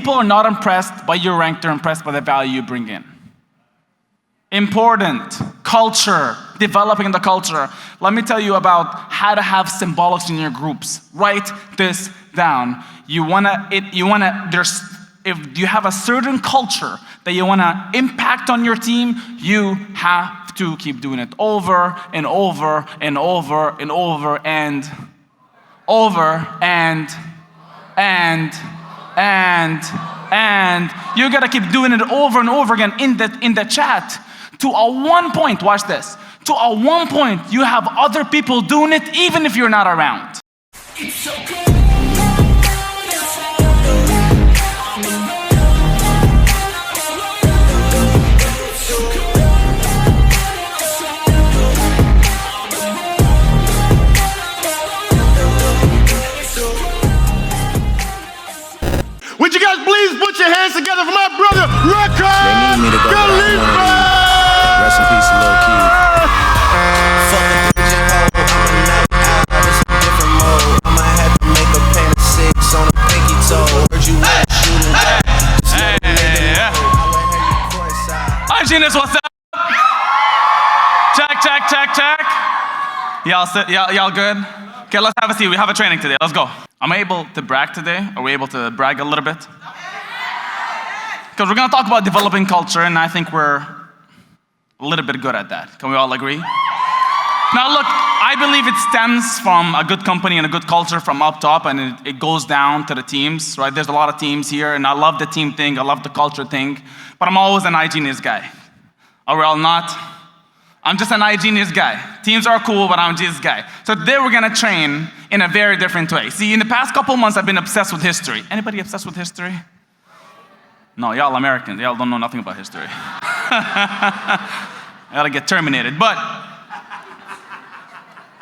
people are not impressed by your rank, they're impressed by the value you bring in. Important. Culture. Developing the culture. Let me tell you about how to have symbolics in your groups. Write this down. If you have a certain culture that you want to impact on your team, you have to keep doing it over and over and over and over and over and you gotta keep doing it over and over again in the chat. To a one point, watch this. To a one point, you have other people doing it even if you're not around. It's so good. Would you guys please put your hands together for my brother, Rakan Khalifa? Rest in peace, Lil Key. Fuck the pigeon hole. I'm a different mode. I'ma have to make a pain of 6 on a pinky toe. Heard you were shooting back. Hi, Genius, what's up? Check. Y'all good? Okay, let's have a seat. We have a training today. Let's go. Am I able to brag today? Are we able to brag a little bit? Because we're going to talk about developing culture, and I think we're a little bit good at that. Can we all agree? Now look, I believe it stems from a good company and a good culture from up top, and it goes down to the teams, right? There's a lot of teams here, and I love the team thing, I love the culture thing, but I'm always an hygienist guy. Are we all not? I'm just an hygienist guy. Teams are cool, but I'm just a guy. So today we're gonna train in a very different way. See, in the past couple months, I've been obsessed with history. Anybody obsessed with history? No, y'all Americans, y'all don't know nothing about history. I gotta get terminated. But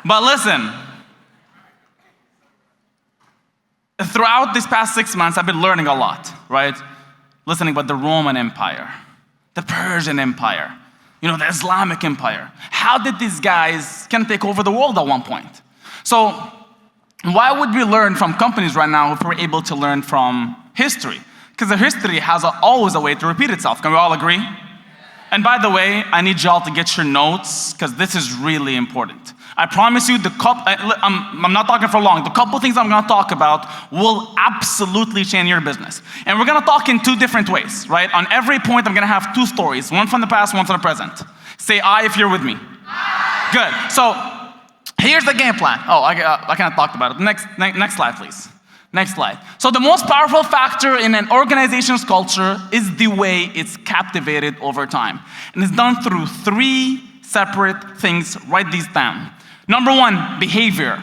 listen, throughout these past 6 months, I've been learning a lot, right? Listening about the Roman Empire, the Persian Empire, the Islamic Empire. How did these guys kind of take over the world at one point? So why would we learn from companies right now if we're able to learn from history? Because the history has always a way to repeat itself. Can we all agree? And by the way, I need y'all to get your notes because this is really important. I promise you, I'm not talking for long. The couple things I'm going to talk about will absolutely change your business. And we're going to talk in 2 different ways, right? On every point, I'm going to have 2 stories, one from the past, one from the present. Say I if you're with me. Aye. Good. So here's the game plan. Oh, I kind of talked about it. Next slide, please. Next slide. So the most powerful factor in an organization's culture is the way it's captivated over time. And it's done through 3 separate things. Write these down. Number 1, behavior.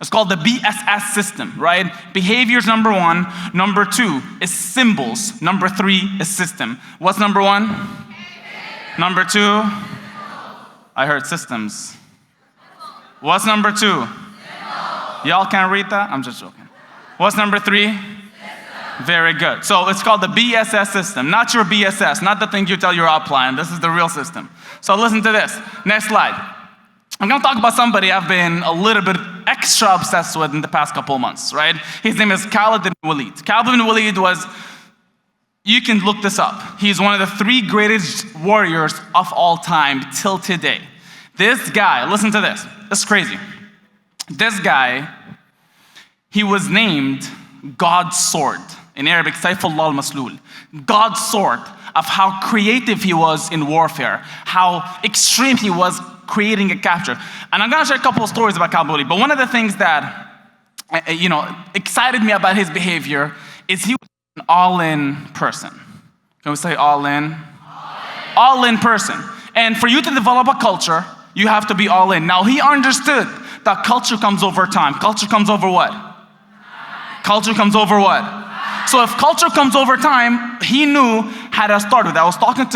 It's called the BSS system, right? Behavior is number 1. Number 2 is symbols. Number 3 is system. What's number 1? Number 2? I heard systems. What's number 2? Y'all can't read that? I'm just joking. What's number 3? Very good. So it's called the BSS system, not your BSS, not the thing you tell your upline. This is the real system. So listen to this. Next slide. I'm going to talk about somebody I've been a little bit extra obsessed with in the past couple of months, right? His name is Khalid bin Walid. Khalid bin Walid was, you can look this up. He's one of the 3 greatest warriors of all time till today. This guy, listen to this. This is crazy. This guy, he was named God's sword. In Arabic, Sayfullah al-Maslul. God's sword of how creative he was in warfare, how extreme he was creating a capture. And I'm gonna share a couple of stories about Khalid bin Walid, but one of the things that excited me about his behavior is he was an all-in person. Can we say all-in? All-in person. And for you to develop a culture, you have to be all-in. Now, he understood that culture comes over time. Culture comes over what? Culture comes over what? So if culture comes over time, he knew how to start with that. I was talking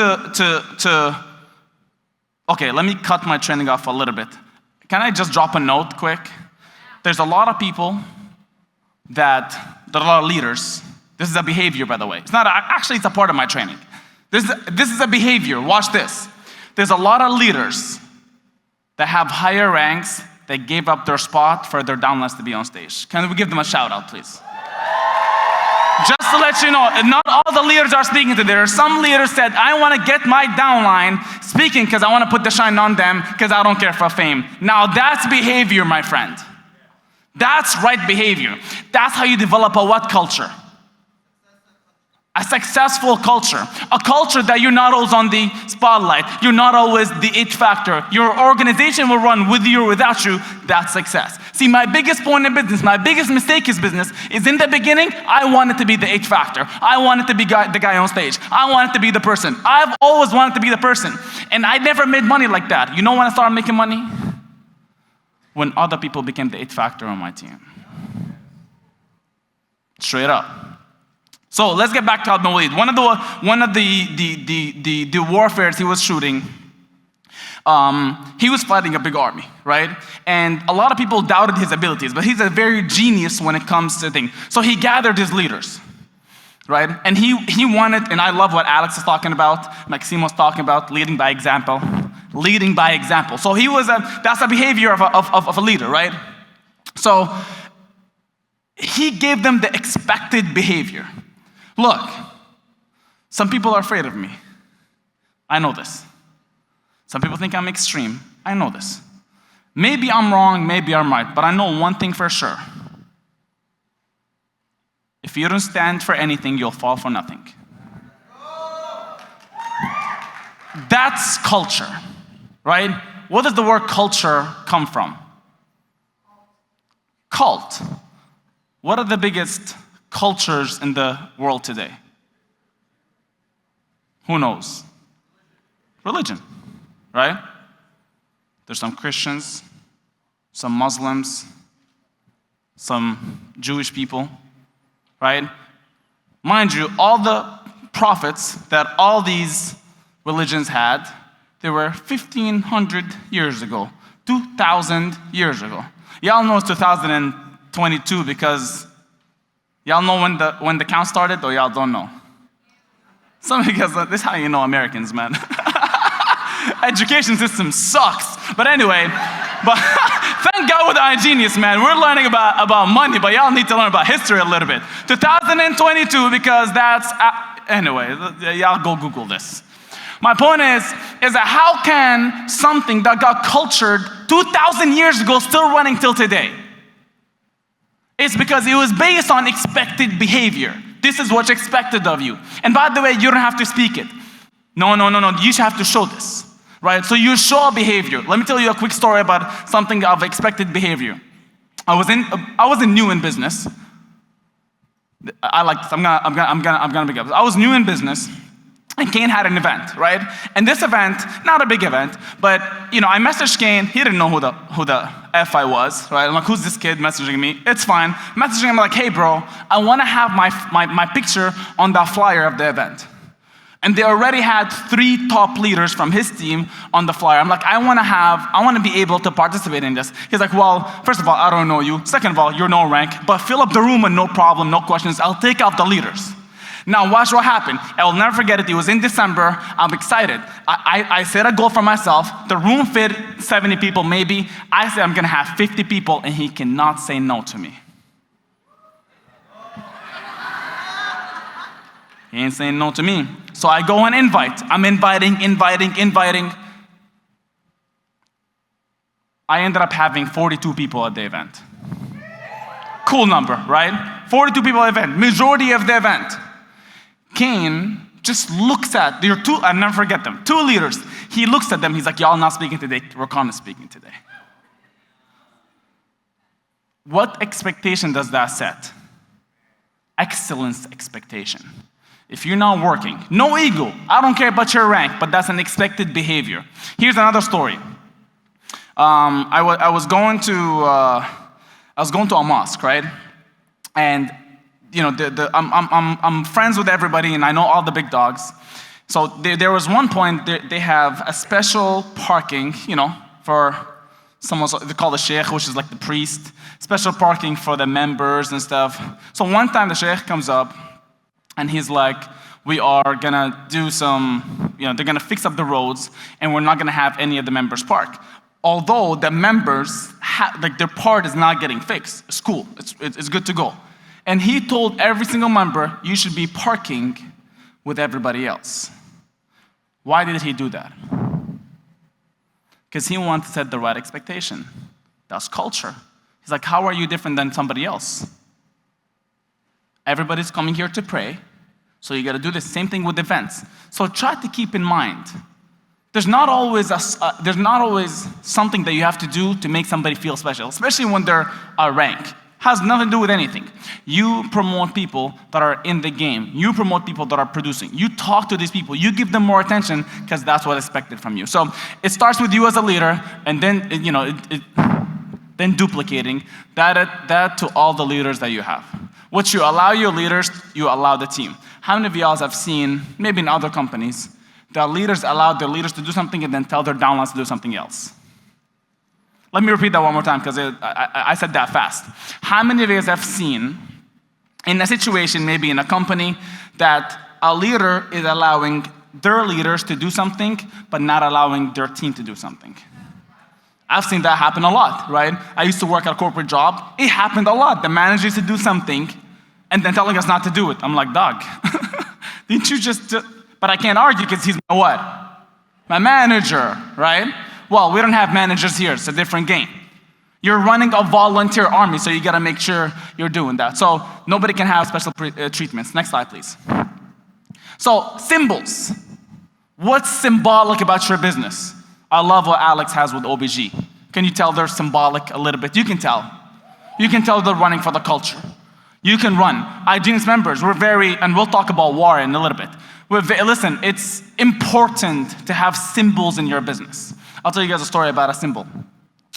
okay, let me cut my training off a little bit. Can I just drop a note quick? There's a lot of people there are a lot of leaders. This is a behavior, by the way. It's not, actually it's a part of my training. This is a behavior, watch this. There's a lot of leaders that have higher ranks that gave up their spot for their downlines to be on stage. Can we give them a shout out, please? Just to let you know, not all the leaders are speaking today. There are some leaders said, I want to get my downline speaking because I want to put the shine on them because I don't care for fame. Now that's behavior, my friend. That's right behavior. That's how you develop a what culture? A successful culture. A culture that you're not always on the spotlight. You're not always the it factor. Your organization will run with you or without you. That's success. See, my biggest point in business, my biggest mistake in business is in the beginning, I wanted to be the it factor. I wanted to be the guy on stage. I wanted to be the person. I've always wanted to be the person. And I never made money like that. You know when I started making money? When other people became the it factor on my team. Straight up. So let's get back to Khalid bin Walid. One of the warfares he was shooting, he was fighting a big army, right? And a lot of people doubted his abilities, but he's a very genius when it comes to things. So he gathered his leaders, right? And he wanted, and I love what Alex is talking about, Maxime was talking about, leading by example. Leading by example. So that's a behavior of a leader, right? So he gave them the expected behavior. Look, some people are afraid of me. I know this. Some people think I'm extreme. I know this. Maybe I'm wrong, maybe I'm right, but I know one thing for sure. If you don't stand for anything, you'll fall for nothing. That's culture, right? Where does the word culture come from? Cult. What are the biggest cultures in the world today? Who knows? Religion, right? There's some Christians, some Muslims, some Jewish people, right? Mind you, all the prophets that all these religions had, they were 1,500 years ago, 2,000 years ago. Y'all know it's 2022 because y'all know when the count started, or y'all don't know? Some of you guys, this is how you know Americans, man. Education system sucks. But anyway, thank God with iGenius, man. We're learning about money, but y'all need to learn about history a little bit. 2022, because that's, anyway, y'all go Google this. My point is that how can something that got cultured 2,000 years ago still running till today? It's because it was based on expected behavior. This is what's expected of you. And by the way, you don't have to speak it. No. You should have to show this, right? So you show behavior. Let me tell you a quick story about something of expected behavior. I wasn't new in business. I like this. I'm gonna be good. I was new in business. And Kane had an event, right? And this event, not a big event, but I messaged Kane. He didn't know who the F I was, right? I'm like, who's this kid messaging me? It's fine. Messaging him like, hey bro, I want to have my picture on the flyer of the event. And they already had 3 top leaders from his team on the flyer. I'm like, I want to be able to participate in this. He's like, well, first of all, I don't know you. Second of all, you're no rank, but fill up the room and no problem, no questions. I'll take out the leaders. Now watch what happened. I will never forget it. It was in December. I'm excited. I set a goal for myself. The room fit 70 people maybe. I said I'm gonna have 50 people and he cannot say no to me. He ain't saying no to me. So I go and invite. I'm inviting. I ended up having 42 people at the event. Cool number, right? 42 people at the event, majority of the event. Kane just looks at, there are 2, I'll never forget them, 2 leaders. He looks at them, he's like, y'all not speaking today, Rakan is speaking today. What expectation does that set? Excellence expectation. If you're not working, no ego, I don't care about your rank, but that's an expected behavior. Here's another story. I was going to a mosque, right? And I'm friends with everybody, and I know all the big dogs. So there was one point they have a special parking, for someone they call the sheikh, which is like the priest. Special parking for the members and stuff. So one time the sheikh comes up, and he's like, we are gonna do some, they're gonna fix up the roads, and we're not gonna have any of the members park. Although the members, their part is not getting fixed. It's cool. It's good to go. And he told every single member, you should be parking with everybody else. Why did he do that? Because he wanted to set the right expectation. That's culture. He's like, how are you different than somebody else? Everybody's coming here to pray, so you gotta do the same thing with events. So try to keep in mind, there's not always something that you have to do to make somebody feel special, especially when they're a rank. Has nothing to do with anything. You promote people that are in the game. You promote people that are producing. You talk to these people. You give them more attention because that's what's expected from you. So it starts with you as a leader, and then then duplicating that to all the leaders that you have. What you allow your leaders, you allow the team. How many of y'all have seen, maybe in other companies, that leaders allow their leaders to do something and then tell their downlines to do something else? Let me repeat that one more time because I said that fast. How many of you have seen in a situation, maybe in a company, that a leader is allowing their leaders to do something but not allowing their team to do something? I've seen that happen a lot, right? I used to work at a corporate job. It happened a lot. The manager used to do something and then telling us not to do it. I'm like, dog, didn't you just... But I can't argue because he's my what? My manager, right? Well, we don't have managers here. It's a different game. You're running a volunteer army, so you got to make sure you're doing that. So nobody can have special treatments. Next slide, please. So symbols. What's symbolic about your business? I love what Alex has with OBG. Can you tell they're symbolic a little bit? You can tell. You can tell they're running for the culture. You can run. iGenius members, we're very, and we'll talk about war in a little bit. Listen, it's important to have symbols in your business. I'll tell you guys a story about a symbol.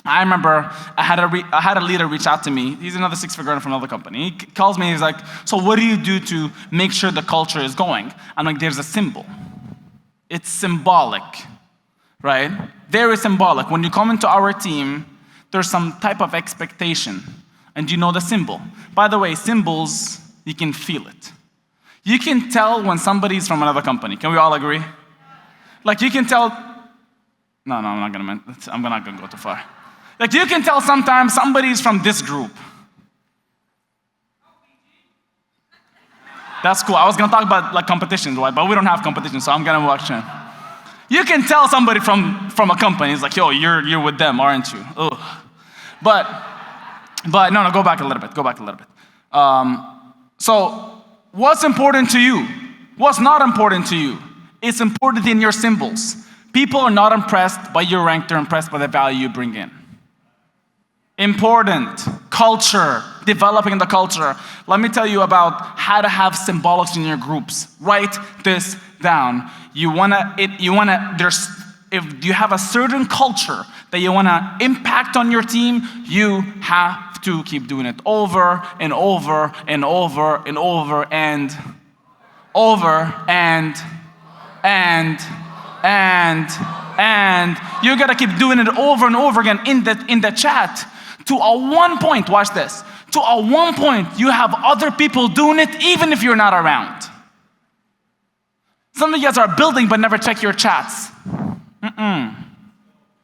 I remember I had a leader reach out to me. He's another six-figure earner from another company. He calls me, he's like, so what do you do to make sure the culture is going? I'm like, there's a symbol. It's symbolic, right? Very symbolic. When you come into our team, there's some type of expectation. And you know the symbol. By the way, symbols, you can feel it. You can tell when somebody's from another company. Can we all agree? Like you can tell, no, I'm not gonna go too far. Like you can tell sometimes somebody's from this group. That's cool. I was gonna talk about like competitions, right? But we don't have competition, so I'm gonna watch it. You can tell somebody from a company. It's like, yo, you're with them, aren't you? Ugh. But no, go back a little bit. So what's important to you? What's not important to you? It's important in your symbols. People are not impressed by your rank, they're impressed by the value you bring in. Important. Culture, developing the culture. Let me tell you about how to have symbolics in your groups. Write this down. If you have a certain culture that you wanna impact on your team, you have to keep doing it over and over and over and over and over and you gotta keep doing it over and over again in the chat. To a one point, watch this. To a one point, you have other people doing it even if you're not around. Some of you guys are building but never check your chats.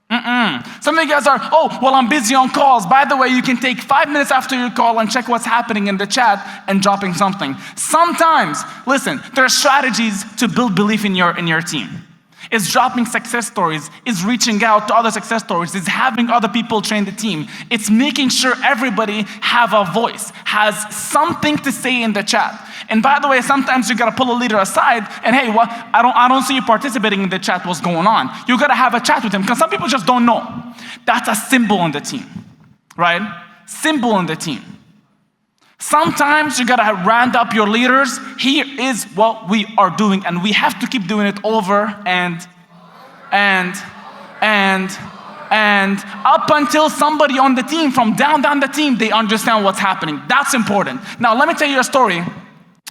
Some of you guys are, I'm busy on calls. By the way, you can take 5 minutes after your call and check what's happening in the chat and dropping something. Sometimes, listen, there are strategies to build belief in your team. It's dropping success stories. It's reaching out to other success stories. It's having other people train the team. It's making sure everybody have a voice, has something to say in the chat. And by the way, sometimes you gotta pull a leader aside and hey, I don't see you participating in the chat, what's going on? You gotta have a chat with him because some people just don't know. That's a symbol in the team, right? Symbol in the team. Sometimes you gotta round up your leaders. Here is what we are doing, and we have to keep doing it over and up until somebody on the team, from down the team, they understand what's happening. That's important. Now, let me tell you a story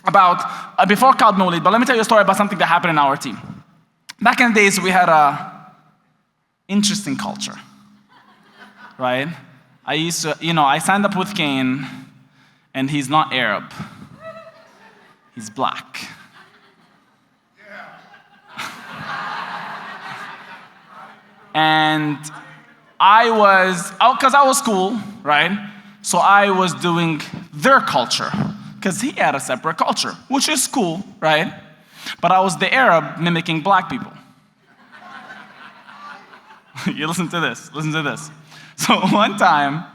about, before Cloud No Lead, but let me tell you a story about something that happened in our team. Back in the days, we had a interesting culture, right? I signed up with Kane, and he's not Arab. He's black. And because I was cool, right? So I was doing their culture. because he had a separate culture, which is cool, right? But I was the Arab mimicking black people. You listen to this, listen to this. So one time,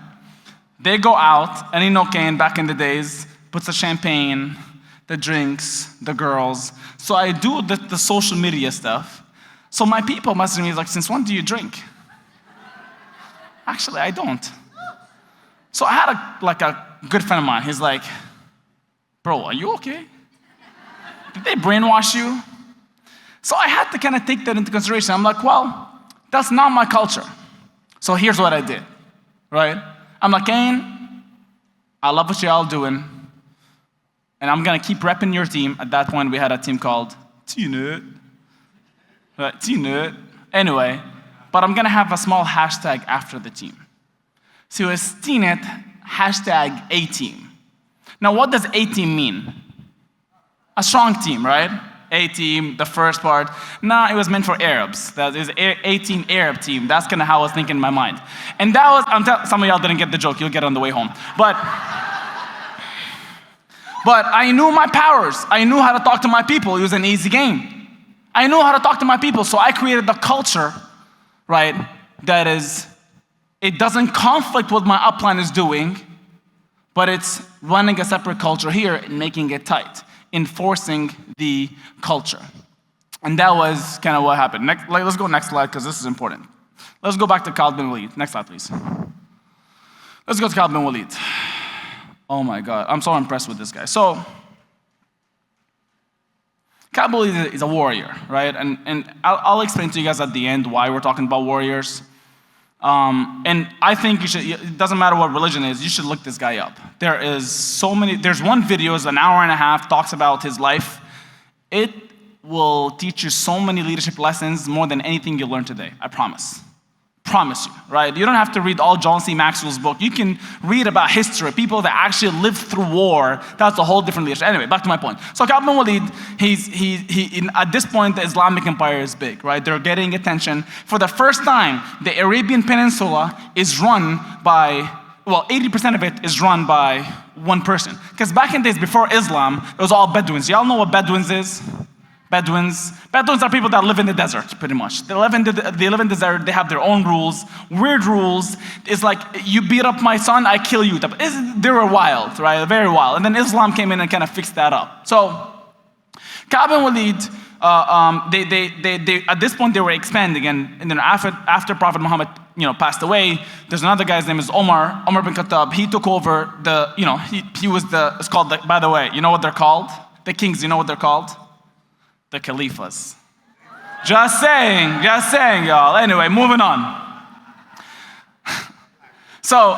they go out, and Kane back in the days puts the champagne, the drinks, the girls. So I do the social media stuff. So my people message me like, since when do you drink? Actually, I don't. So I had a good friend of mine. He's like, bro, are you okay? Did they brainwash you? So I had to kind of take that into consideration. I'm like, well, that's not my culture. So here's what I did, right? I'm like, Kane, I love what y'all doing, and I'm gonna keep repping your team. At that point, we had a team called T-Nut. Right, T-Nut. Anyway, but I'm gonna have a small hashtag after the team. So it's T-Nut hashtag A-Team. Now, what does A-Team mean? A strong team, right? A-Team, the first part. Nah, it was meant for Arabs. That is A-Team, Arab team. That's kind of how I was thinking in my mind. And that was, some of y'all didn't get the joke. You'll get it on the way home. But I knew my powers. I knew how to talk to my people. It was an easy game. I knew how to talk to my people, so I created the culture, right, that is, it doesn't conflict with my upline is doing, but it's running a separate culture here and making it tight, enforcing the culture. And that was kind of what happened. Let's go next slide, because this is important. Let's go back to Khalid bin Walid. Next slide, please. Let's go to Khalid bin Walid. Oh my God, I'm so impressed with this guy. So, Khalid bin Walid is a warrior, right? And I'll explain to you guys at the end why we're talking about warriors. And I think you should, it doesn't matter what religion is, you should look this guy up. There's one video, it's an hour and a half, talks about his life. It will teach you so many leadership lessons, more than anything you'll learn today, I promise. Promise you, right? You don't have to read all John C. Maxwell's book. You can read about history, people that actually lived through war. That's a whole different leadership. Anyway, back to my point. So Khalid bin Walid, at this point, the Islamic Empire is big, right? They're getting attention. For the first time, the Arabian Peninsula is run by, well, 80% of it is run by one person. Because back in days before Islam, it was all Bedouins. Y'all know what Bedouins is? Bedouins are people that live in the desert, pretty much. They live in the desert, they have their own rules, weird rules. It's like, you beat up my son, I kill you. They were wild, right? Very wild. And then Islam came in and kind of fixed that up. So, Khalid bin Walid, they at this point they were expanding, and then after Prophet Muhammad, passed away, there's another guy's name is Omar bin Khattab. He took over he was it's called, by the way, you know what they're called? The kings, you know what they're called? The Khalifas. Just saying, y'all. Anyway, moving on. So,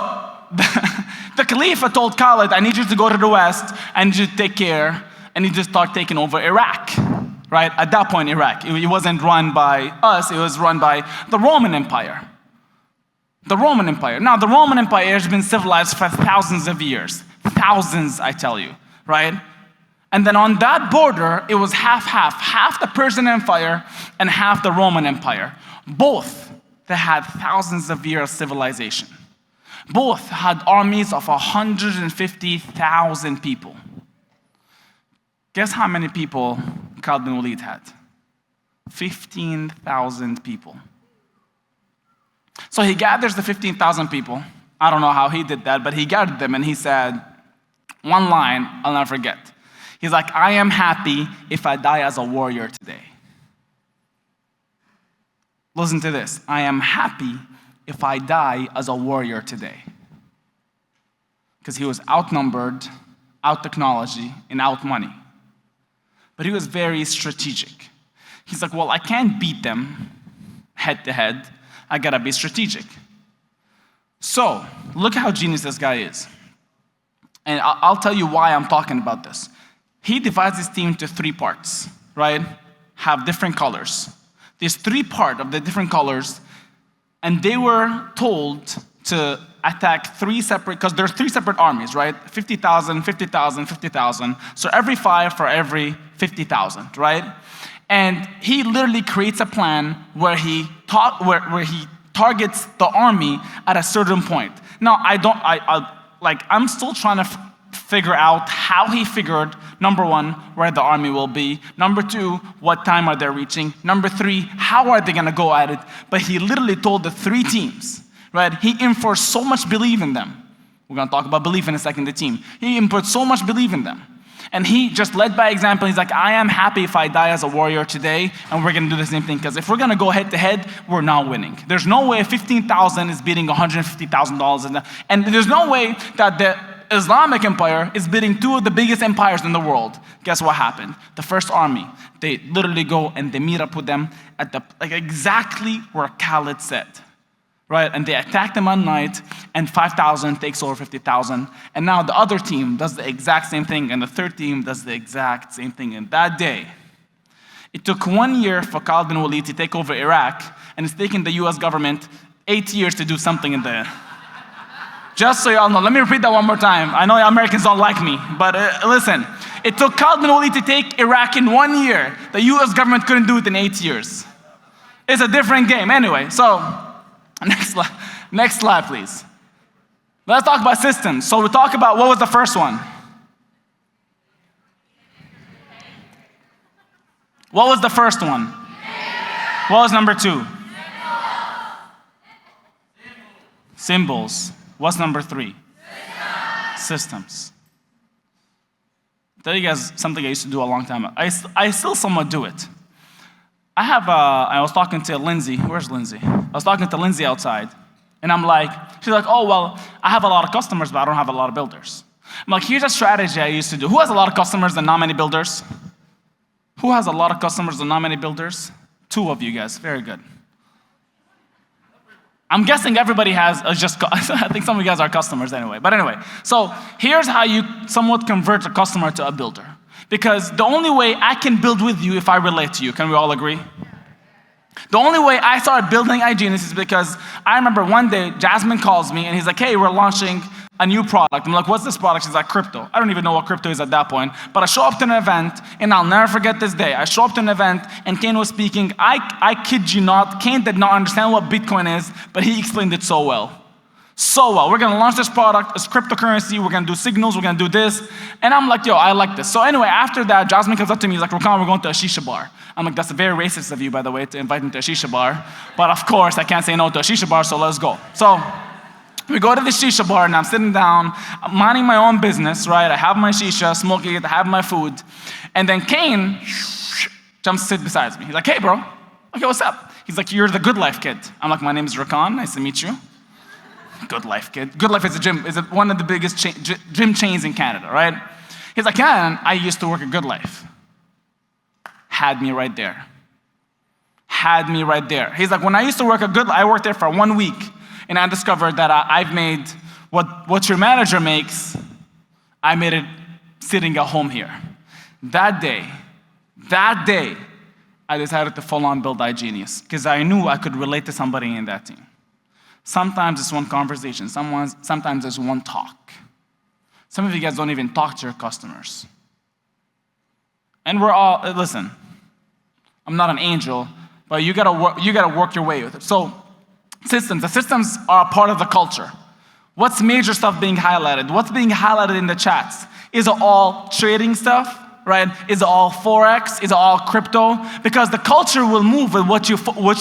the Khalifa told Khalid, I need you to go to the west, I need you to take care, and he just started taking over Iraq, right? At that point, Iraq. It wasn't run by us, it was run by the Roman Empire. The Roman Empire. Now, the Roman Empire has been civilized for thousands of years. Thousands, I tell you, right? And then on that border, it was half the Persian Empire and half the Roman Empire. Both, they had thousands of years of civilization. Both had armies of 150,000 people. Guess how many people Khalid bin Walid had? 15,000 people. So he gathers the 15,000 people. I don't know how he did that, but he gathered them and he said, one line I'll never forget. He's like, I am happy if I die as a warrior today. Listen to this. I am happy if I die as a warrior today. Because he was outnumbered, out technology, and out money. But he was very strategic. He's like, well, I can't beat them head to head. I gotta be strategic. So, look how genius this guy is. And I'll tell you why I'm talking about this. He divides his team into 3 parts, right? Have different colors. There's 3 parts of the different colors, and they were told to attack 3 separate, because there's 3 separate armies, right? 50,000, 50,000, 50,000. So every 5 for every 50,000, right? And he literally creates a plan where he targets the army at a certain point. Now, I'm still trying to figure out how he figured, number one, where the army will be. Number two, what time are they reaching? Number three, how are they gonna go at it? But he literally told the three teams, right? He enforced so much belief in them. We're gonna talk about belief in a second, the team. He input so much belief in them. And he just led by example. He's like, I am happy if I die as a warrior today, and we're gonna do the same thing, because if we're gonna go head to head, we're not winning. There's no way 15,000 is beating $150,000, and there's no way that the Islamic Empire is beating two of the biggest empires in the world. Guess what happened? The first army, they literally go and they meet up with them at exactly where Khalid said. Right, and they attack them at night, and 5,000 takes over 50,000. And now the other team does the exact same thing, and the third team does the exact same thing. And that day, it took 1 year for Khalid bin Walid to take over Iraq, and it's taken the US government 8 years to do something in there. Just so y'all know, let me repeat that one more time. I know Americans don't like me, but listen. It took Khalid bin Walid to take Iraq in 1 year. The US government couldn't do it in 8 years. It's a different game. Anyway, so, next slide, please. Let's talk about systems. So we talk about, what was the first one? What was the first one? What was number two? Symbols. What's number three? Systems. I'll tell you guys something I used to do a long time ago. I still somewhat do it. I was talking to Lindsay. Where's Lindsay? I was talking to Lindsay outside, and I'm like, she's like, oh, well, I have a lot of customers, but I don't have a lot of builders. I'm like, here's a strategy I used to do. Who has a lot of customers and not many builders? Who has a lot of customers and not many builders? Two of you guys, very good. I'm guessing everybody has I think some of you guys are customers anyway. But anyway, so here's how you somewhat convert a customer to a builder. Because the only way I can build with you if I relate to you, can we all agree? The only way I started building iGenius is because I remember one day Jasmine calls me and he's like, hey, we're launching a new product. I'm like, what's this product? She's like, crypto. I don't even know what crypto is at that point. But I show up to an event, and I'll never forget this day. I show up to an event, and Kane was speaking. I kid you not, Kane did not understand what Bitcoin is, but he explained it so well. So well. We're going to launch this product. It's cryptocurrency. We're going to do signals. We're going to do this. And I'm like, yo, I like this. So anyway, after that, Jasmine comes up to me. He's like, Rakan, we're going to a shisha bar. I'm like, that's very racist of you, by the way, to invite me to a shisha bar. But of course, I can't say no to a shisha bar, so let's go. So we go to the shisha bar, and I'm sitting down, I'm minding my own business, right? I have my shisha, smoking it, I have my food. And then Kane jumps to sit beside me. He's like, hey, bro. Okay, what's up? He's like, you're the Good Life kid. I'm like, my name is Rakan. Nice to meet you. Good Life kid. Good Life is a gym, is one of the biggest gym chains in Canada, right? He's like, yeah, I used to work at Good Life. Had me right there. Had me right there. He's like, when I used to work at Good Life, I worked there for 1 week, and I discovered that I've made what your manager makes, I made it sitting at home here. That day, I decided to full on build iGenius, because I knew I could relate to somebody in that team. Sometimes it's one conversation, sometimes it's one talk. Some of you guys don't even talk to your customers. And we're all, listen, I'm not an angel, but you gotta work your way with it. So, the systems are a part of the culture. What's major stuff being highlighted? What's being highlighted in the chats? Is it all trading stuff, right? Is it all Forex? Is it all crypto? Because the culture will move with what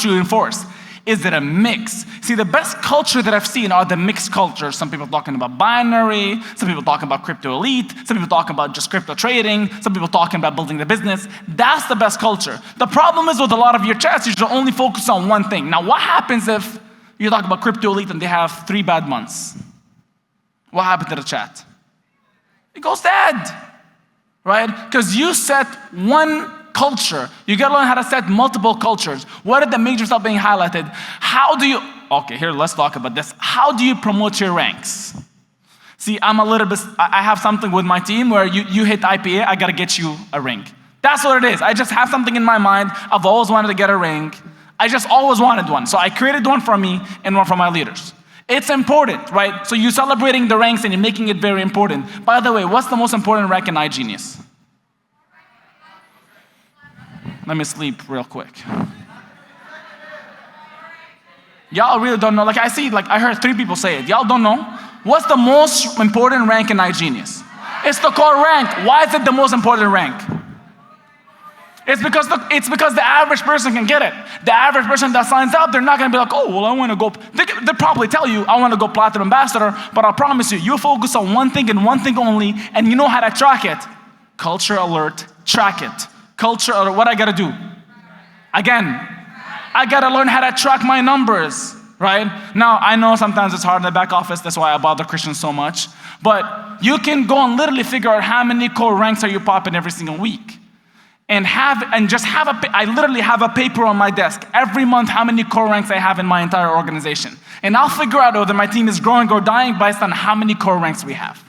you enforce. Is it a mix? See, the best culture that I've seen are the mixed cultures. Some people talking about binary, some people talking about crypto elite, some people talking about just crypto trading, some people talking about building the business. That's the best culture. The problem is with a lot of your chats, you should only focus on one thing. Now, what happens if you talk about crypto elite and they have 3 bad months? What happened to the chat? It goes dead, right? Because you set one culture. You gotta learn how to set multiple cultures. What are the major stuff being highlighted? How do you, okay, here, let's talk about this. How do you promote your ranks? See, I have something with my team where you hit IPA, I gotta get you a ring. That's what it is. I just have something in my mind. I've always wanted to get a ring. I just always wanted one. So I created one for me and one for my leaders. It's important, right? So you're celebrating the ranks and you're making it very important. By the way, what's the most important rank in iGenius? Let me sleep real quick. Y'all really don't know. I heard 3 people say it. Y'all don't know. What's the most important rank in iGenius? It's the core rank. Why is it the most important rank? It's because the average person can get it. The average person that signs up, they're not going to be like, oh, well, I want to go. They'll probably tell you, I want to go platinum ambassador, but I promise you, you focus on one thing and one thing only, and you know how to track it. Culture alert, track it. Culture alert, what I got to do? Again, I got to learn how to track my numbers, right? Now, I know sometimes it's hard in the back office. That's why I bother Christians so much. But you can go and literally figure out how many core ranks are you popping every single week. I literally have a paper on my desk every month how many core ranks I have in my entire organization. And I'll figure out whether my team is growing or dying based on how many core ranks we have.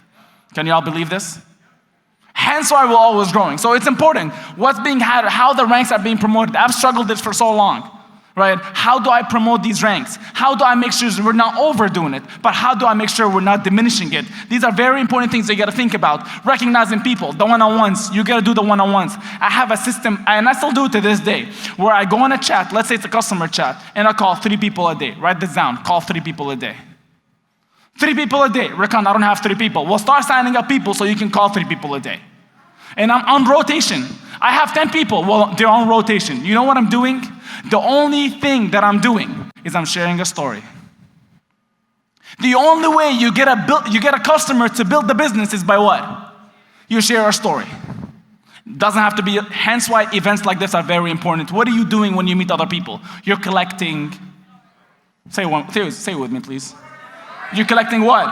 Can you all believe this? Hence why we're always growing. So it's important what's being had, how the ranks are being promoted. I've struggled with this for so long, right? How do I promote these ranks? How do I make sure we're not overdoing it? But how do I make sure we're not diminishing it? These are very important things that you gotta think about. Recognizing people, the one-on-ones, you gotta do the one-on-ones. I have a system, and I still do it to this day, where I go on a chat, let's say it's a customer chat, and I call 3 people a day. Write this down, call 3 people a day. 3 people a day. Rakan, I don't have 3 people. Well, start signing up people so you can call 3 people a day. And I'm on rotation. I have 10 people. Well, they're on rotation. You know what I'm doing? The only thing that I'm doing is I'm sharing a story. The only way you get a customer to build the business is by what? You share a story. Doesn't have to be, hence why events like this are very important. What are you doing when you meet other people? You're collecting, say it with me, please. You're collecting what?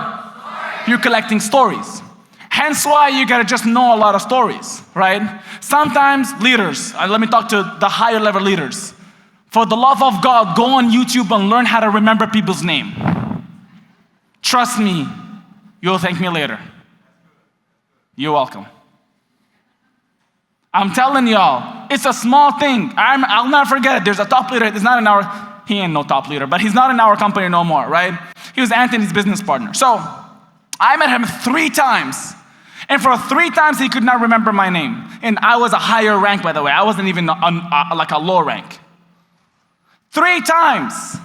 You're collecting stories. Hence why you gotta just know a lot of stories, right? Sometimes leaders, let me talk to the higher level leaders. For the love of God, go on YouTube and learn how to remember people's name. Trust me, you'll thank me later. You're welcome. I'm telling y'all, it's a small thing. I'll never forget it. There's a top leader, he ain't no top leader, but he's not in our company no more, right? He was Anthony's business partner. So I met him 3 times. And for 3 times, he could not remember my name. And I was a higher rank, by the way. I wasn't even like a low rank. 3 times.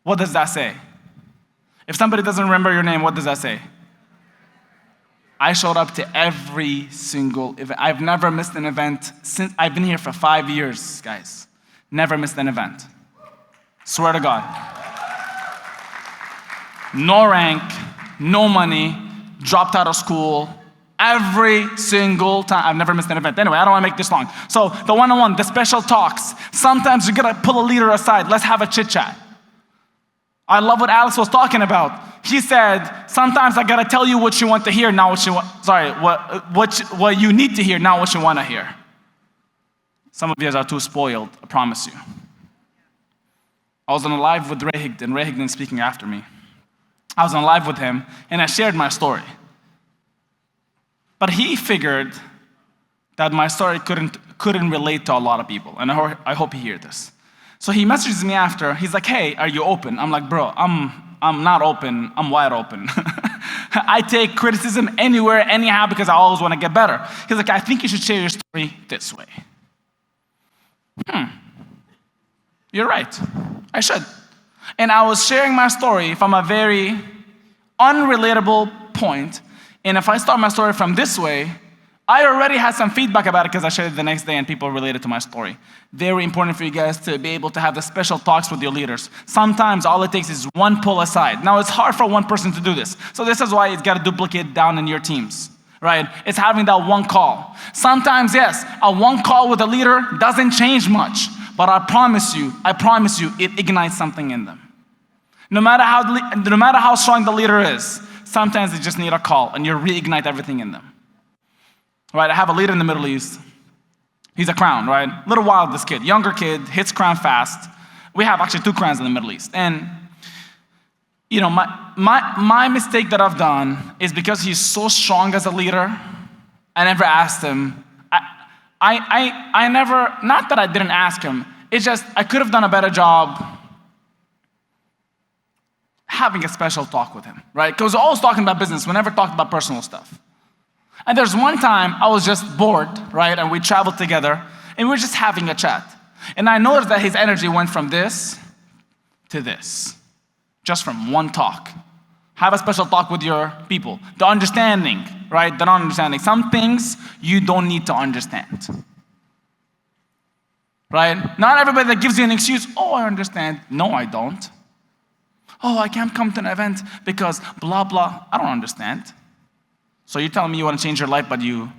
What does that say? If somebody doesn't remember your name, what does that say? I showed up to every single event. I've never missed an event since I've been here for 5 years, guys. Never missed an event. Swear to God. No rank, no money, dropped out of school, every single time. I've never missed an event. Anyway, I don't want to make this long. So the one-on-one, the special talks. Sometimes you gotta pull a leader aside. Let's have a chit-chat. I love what Alex was talking about. He said, sometimes I gotta tell you what you want to hear, not what you want. Sorry, what you need to hear, not what you want to hear. Some of you guys are too spoiled, I promise you. I was on a live with Ray Higdon speaking after me. I was on live with him, and I shared my story. But he figured that my story couldn't relate to a lot of people, and I hope he hears this. So he messages me after. He's like, hey, are you open? I'm like, bro, I'm not open. I'm wide open. I take criticism anywhere, anyhow, because I always want to get better. He's like, I think you should share your story this way. You're right. I should. And I was sharing my story from a very unrelatable point. And if I start my story from this way, I already had some feedback about it because I shared it the next day and people related to my story. Very important for you guys to be able to have the special talks with your leaders. Sometimes all it takes is one pull aside. Now it's hard for one person to do this. So this is why it's got to duplicate down in your teams, right? It's having that one call. Sometimes, yes, a one call with a leader doesn't change much. But I promise you, it ignites something in them. No matter how strong the leader is, sometimes they just need a call and you reignite everything in them. Right, I have a leader in the Middle East. He's a crown, right? A little wild, this kid. Younger kid, hits crown fast. We have actually 2 crowns in the Middle East. And, you know, my mistake that I've done is because he's so strong as a leader, I never asked him. I never, not that I didn't ask him, it's just I could have done a better job having a special talk with him, right? Because we're always talking about business. We never talked about personal stuff. And there's one time I was just bored, right? And we traveled together and we were just having a chat. And I noticed that his energy went from this to this, just from one talk. Have a special talk with your people. The understanding, right? The non-understanding. Some things you don't need to understand. Right? Not everybody that gives you an excuse, oh, I understand. No, I don't. Oh, I can't come to an event because blah, blah. I don't understand. So you're telling me you want to change your life, but you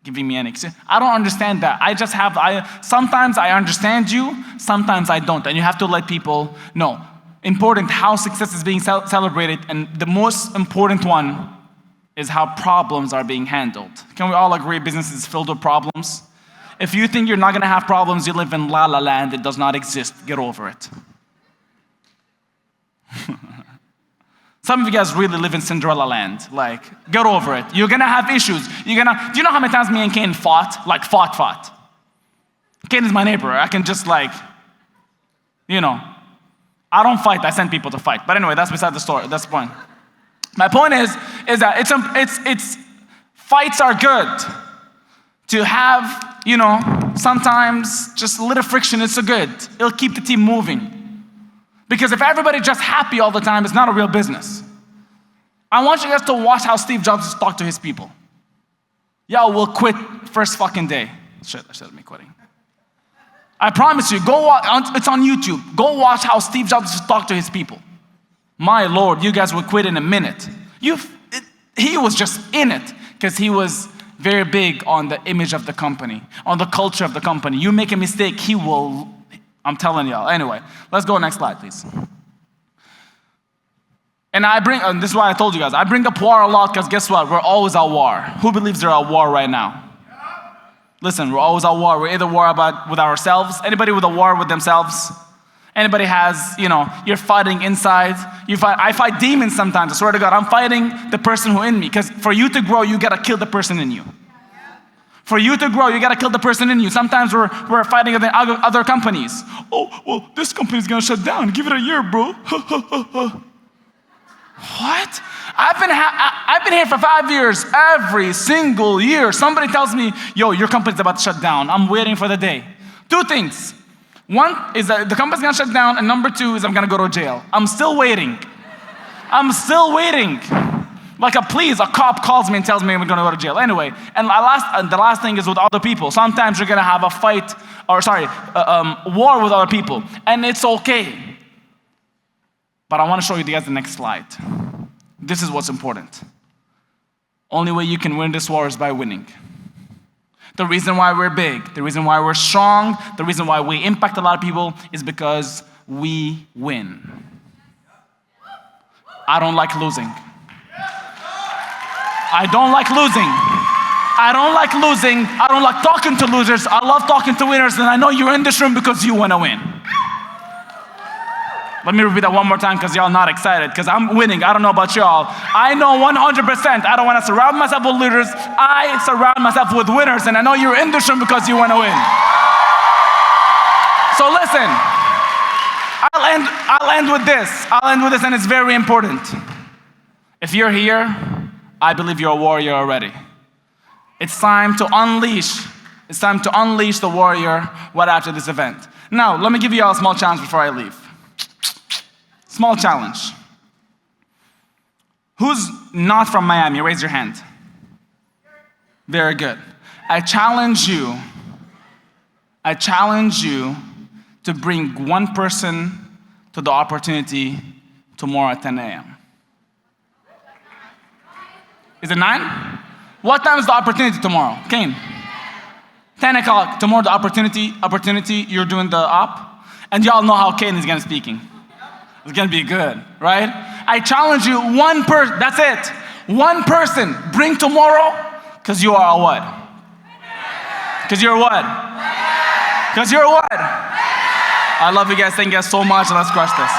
giving me an excuse? I don't understand that. Sometimes I understand you, sometimes I don't. And you have to let people know. Important how success is being celebrated, and the most important one is how problems are being handled. Can we all agree business is filled with problems? If you think you're not going to have problems, you live in La La Land. It does not exist. Get over it. Some of you guys really live in Cinderella land. Like, get over it. You're going to have issues. Do you know how many times me and Kane fought? Like, fought. Kane is my neighbor. I can just I don't fight, I send people to fight. But anyway, that's beside the story. That's the point. My point is that fights are good. To have, sometimes just a little friction, it's so good. It'll keep the team moving. Because if everybody's just happy all the time, it's not a real business. I want you guys to watch how Steve Jobs talked to his people. Yo, we'll quit first fucking day. Shit, I should have been quitting. I promise you, go watch, it's on YouTube. Go watch how Steve Jobs talked to his people. My Lord, you guys would quit in a minute. He was just in it because he was very big on the image of the company, on the culture of the company. You make a mistake, he will, I'm telling y'all. Anyway, let's go next slide, please. And this is why I told you guys, I bring up war a lot because guess what? We're always at war. Who believes they're at war right now? Listen, we're always at war. We're either war with ourselves. Anybody with a war with themselves? Anybody has, you're fighting inside. I fight demons sometimes. I swear to God, I'm fighting the person who in me. Because for you to grow, you gotta kill the person in you. For you to grow, you gotta kill the person in you. Sometimes we're fighting other companies. Oh, well, this company's gonna shut down. Give it a year, bro. What? I've been here for 5 years. Every single year, somebody tells me, yo, your company's about to shut down. I'm waiting for the day. Two things. One is that the company's gonna shut down, and number two is I'm gonna go to jail. I'm still waiting. Like a cop calls me and tells me I'm gonna go to jail. Anyway, and the last thing is with other people. Sometimes you're gonna have a fight, war with other people, and it's okay. But I wanna show you guys the next slide. This is what's important. Only way you can win this war is by winning. The reason why we're big, the reason why we're strong, the reason why we impact a lot of people is because we win. I don't like losing. I don't like losing. I don't like talking to losers. I love talking to winners, and I know you're in this room because you want to win. Let me repeat that one more time because y'all not excited because I'm winning. I don't know about y'all. I know 100%. I don't want to surround myself with losers. I surround myself with winners, and I know you're in this room because you want to win. So listen, I'll end with this, and it's very important. If you're here, I believe you're a warrior already. It's time to unleash the warrior right after this event. Now, let me give you all a small challenge before I leave. Small challenge. Who's not from Miami? Raise your hand. Very good. I challenge you to bring one person to the opportunity tomorrow at 10 a.m. Is it 9? What time is the opportunity tomorrow? Kane? 10 o'clock. Tomorrow the opportunity, you're doing the op. And y'all know how Kane is gonna speaking. It's gonna be good, right? I challenge you, one person, that's it. One person, bring tomorrow, because you are a what? Because you're what? Because you're what? I love you guys, thank you guys so much, and let's crush this.